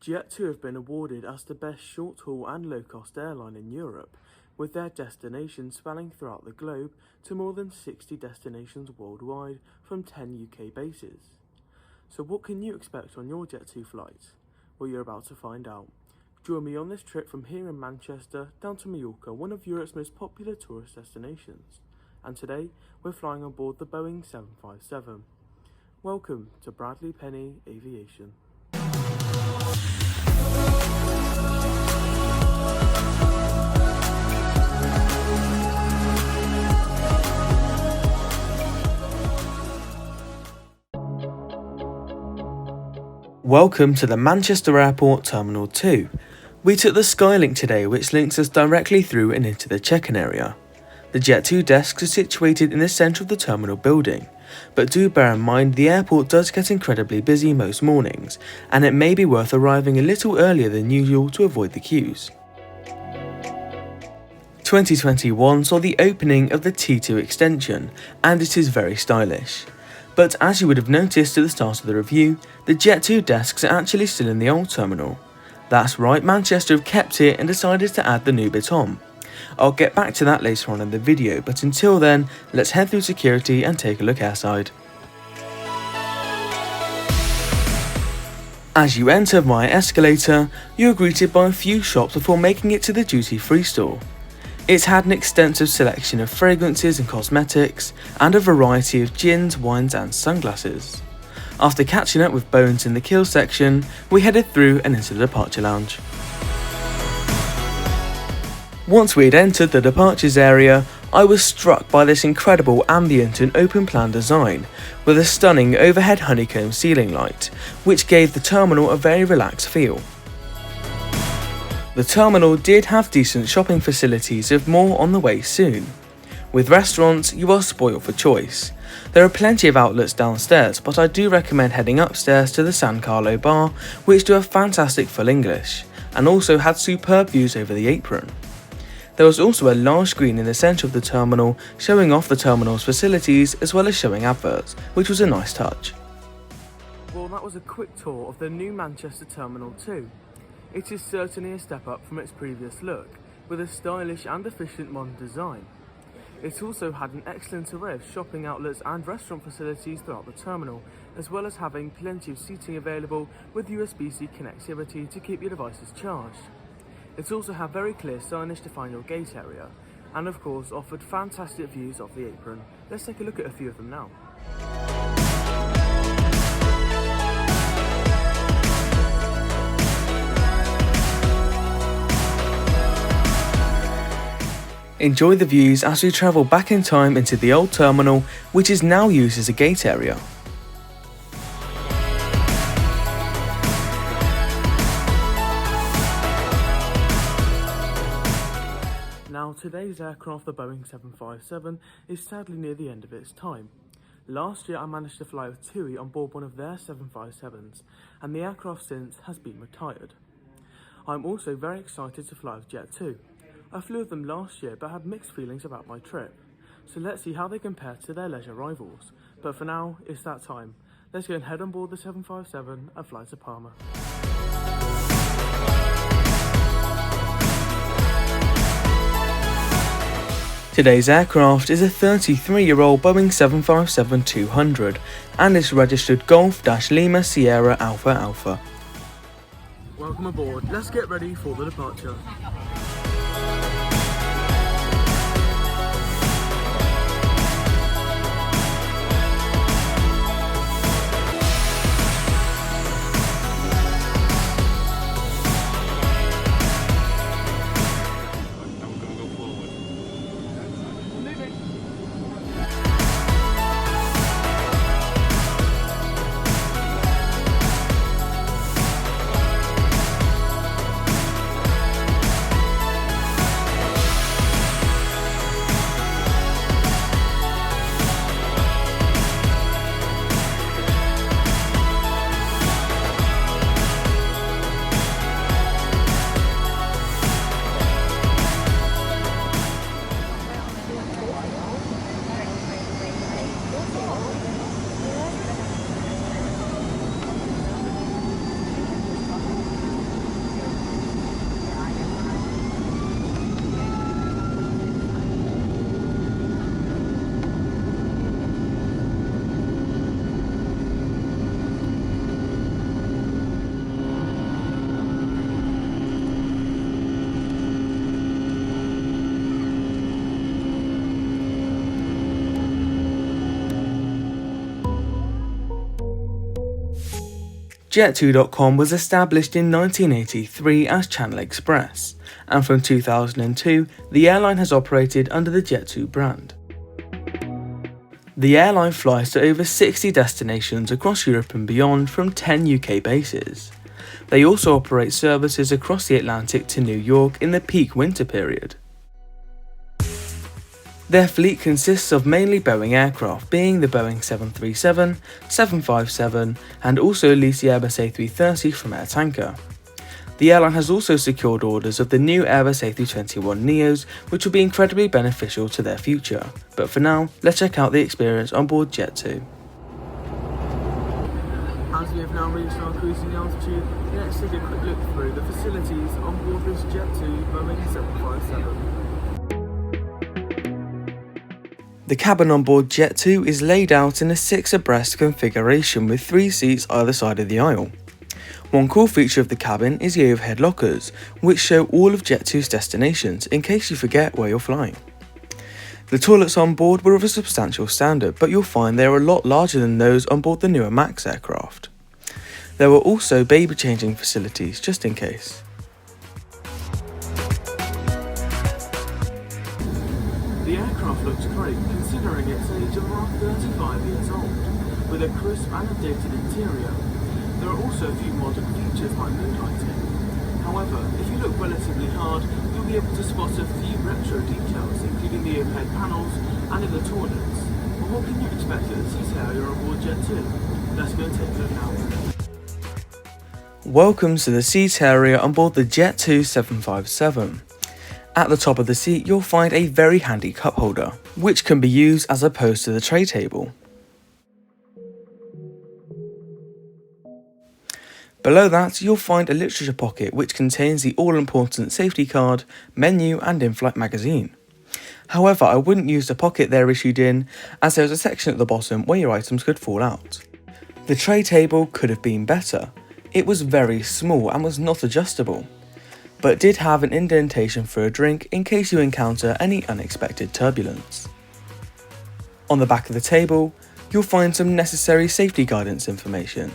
Jet2 have been awarded as the best short-haul and low-cost airline in Europe, with their destinations spanning throughout the globe to more than 60 destinations worldwide from 10 UK bases. So what can you expect on your Jet2 flight? Well, you're about to find out. Join me on this trip from here in Manchester down to Mallorca, one of Europe's most popular tourist destinations. And today, we're flying on board the Boeing 757. Welcome to Bradley Penny Aviation. Welcome to the Manchester Airport Terminal 2. We took the Skylink today, which links us directly through and into the check-in area. The Jet2 desks are situated in the centre of the terminal building, but do bear in mind the airport does get incredibly busy most mornings, and it may be worth arriving a little earlier than usual to avoid the queues. 2021 saw the opening of the T2 extension, and it is very stylish. But as you would have noticed at the start of the review, the Jet2 desks are actually still in the old terminal. That's right, Manchester have kept it and decided to add the new bit on. I'll get back to that later on in the video, but until then, let's head through security and take a look airside. As you enter via escalator, you are greeted by a few shops before making it to the duty-free store. It's had an extensive selection of fragrances and cosmetics, and a variety of gins, wines and sunglasses. After catching up with Bones in the kill section, we headed through and into the departure lounge. Once we had entered the departures area, I was struck by this incredible ambient and open plan design, with a stunning overhead honeycomb ceiling light, which gave the terminal a very relaxed feel. The terminal did have decent shopping facilities, with more on the way soon. With restaurants, you are spoiled for choice. There are plenty of outlets downstairs, but I do recommend heading upstairs to the San Carlo bar, which do a fantastic full English, and also had superb views over the apron. There was also a large screen in the centre of the terminal showing off the terminal's facilities as well as showing adverts, which was a nice touch. Well, that was a quick tour of the new Manchester Terminal 2. It is certainly a step up from its previous look, with a stylish and efficient modern design. It also had an excellent array of shopping outlets and restaurant facilities throughout the terminal, as well as having plenty of seating available with USB-C connectivity to keep your devices charged. It also had very clear signage to find your gate area, and of course offered fantastic views of the apron. Let's take a look at a few of them now. Enjoy the views as we travel back in time into the old terminal, which is now used as a gate area. Now, today's aircraft, the Boeing 757, is sadly near the end of its time. Last year I managed to fly with TUI on board one of their 757s, and the aircraft since has been retired. I'm also very excited to fly with Jet2. I flew with them last year but had mixed feelings about my trip, so let's see how they compare to their leisure rivals. But for now, it's that time. Let's go and head on board the 757 and fly to Palma. Today's aircraft is a 33-year-old Boeing 757-200 and is registered Golf-Lima Sierra Alpha Alpha. Welcome aboard, let's get ready for the departure. Jet2.com was established in 1983 as Channel Express, and from 2002 the airline has operated under the Jet2 brand. The airline flies to over 60 destinations across Europe and beyond from 10 UK bases. They also operate services across the Atlantic to New York in the peak winter period. Their fleet consists of mainly Boeing aircraft, being the Boeing 737, 757 and also lease the Airbus A330 from AirTanker. The airline has also secured orders of the new Airbus A321neos, which will be incredibly beneficial to their future. But for now, let's check out the experience on board Jet2. As we have now reached our cruising altitude, let's take a quick look through the facilities on board this Jet2 Boeing 757. The cabin on board Jet2 is laid out in a 6 abreast configuration with 3 seats either side of the aisle. One cool feature of the cabin is the overhead lockers, which show all of Jet2's destinations in case you forget where you're flying. The toilets on board were of a substantial standard, but you'll find they are a lot larger than those on board the newer MAX aircraft. There were also baby changing facilities just in case. The aircraft looks great considering its age of around 35 years old, with a crisp and updated interior. There are also a few modern features like moonlighting. However, if you look relatively hard, you'll be able to spot a few retro details, including the overhead panels and in the toilets. But what can you expect at the seat area on board Jet2? Let's go and take a look now. Welcome to the seat area on board the Jet2 757. At the top of the seat, you'll find a very handy cup holder, which can be used as opposed to the tray table. Below that, you'll find a literature pocket which contains the all-important safety card, menu and in-flight magazine. However, I wouldn't use the pocket they're issued in, as there's a section at the bottom where your items could fall out. The tray table could have been better. It was very small and was not adjustable, but did have an indentation for a drink in case you encounter any unexpected turbulence. On the back of the table, you'll find some necessary safety guidance information.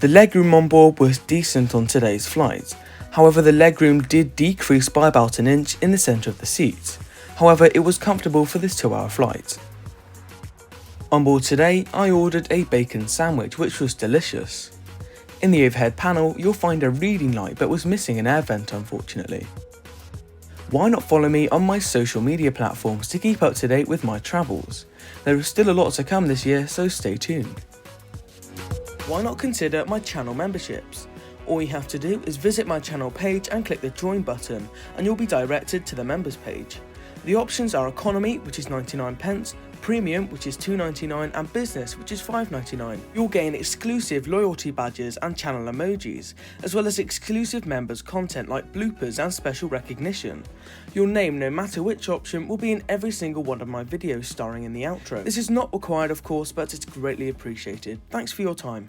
The legroom on board was decent on today's flight, however the legroom did decrease by about an inch in the centre of the seat, however it was comfortable for this 2-hour flight. On board today, I ordered a bacon sandwich which was delicious. In the overhead panel, you'll find a reading light but was missing an air vent unfortunately. Why not follow me on my social media platforms to keep up to date with my travels? There is still a lot to come this year, so stay tuned. Why not consider my channel memberships? All you have to do is visit my channel page and click the join button and you'll be directed to the members page. The options are economy, which is 99p, premium, which is $2.99 and business, which is $5.99. You'll gain exclusive loyalty badges and channel emojis, as well as exclusive members content like bloopers and special recognition. Your name, no matter which option, will be in every single one of my videos starring in the outro. This is not required of course, but it's greatly appreciated. Thanks for your time.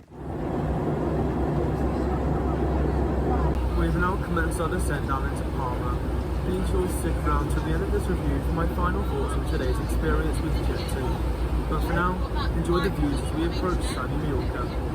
We've now commenced our descent down into Palma. Be sure to stick around to the end of this review for my final thoughts on today's experience with Jet2. But for now, enjoy the views as we approach sunny Mallorca.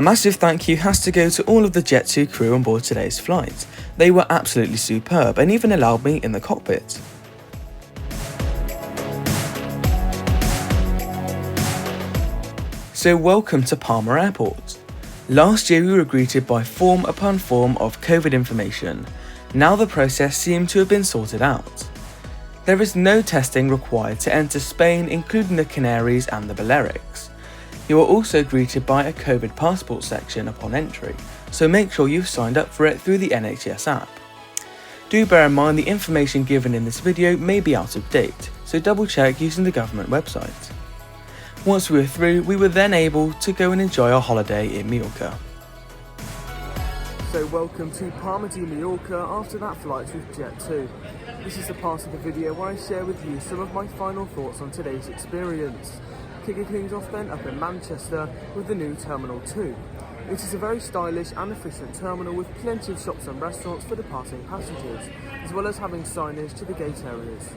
A massive thank you has to go to all of the Jet2 crew on board today's flight. They were absolutely superb and even allowed me in the cockpit. So welcome to Palma Airport. Last year we were greeted by form upon form of COVID information. Now the process seemed to have been sorted out. There is no testing required to enter Spain, including the Canaries and the Balearics. You are also greeted by a COVID passport section upon entry, so make sure you've signed up for it through the NHS app. Do bear in mind the information given in this video may be out of date, so double check using the government website. Once we were through, we were then able to go and enjoy our holiday in Mallorca. So welcome to Palma de Mallorca after that flight with Jet2. This is the part of the video where I share with you some of my final thoughts on today's experience. Kicking things off then up in Manchester with the new Terminal 2. It is a very stylish and efficient terminal with plenty of shops and restaurants for departing passengers, as well as having signage to the gate areas.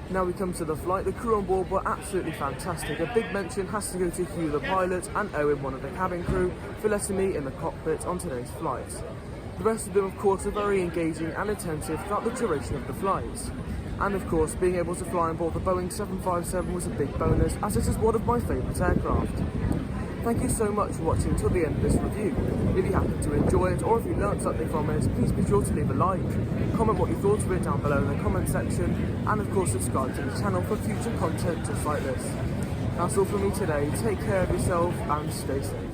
Now we come to the flight. The crew on board were absolutely fantastic. A big mention has to go to Hugh the pilot and Owen, one of the cabin crew, for letting me in the cockpit on today's flight. The rest of them of course were very engaging and attentive throughout the duration of the flight. And of course, being able to fly on board the Boeing 757 was a big bonus, as it is one of my favourite aircraft. Thank you so much for watching till the end of this review. If you happen to enjoy it, or if you learnt something from it, please be sure to leave a like, comment what you thought of it down below in the comment section, and of course subscribe to the channel for future content just like this. That's all from me today. Take care of yourself and stay safe.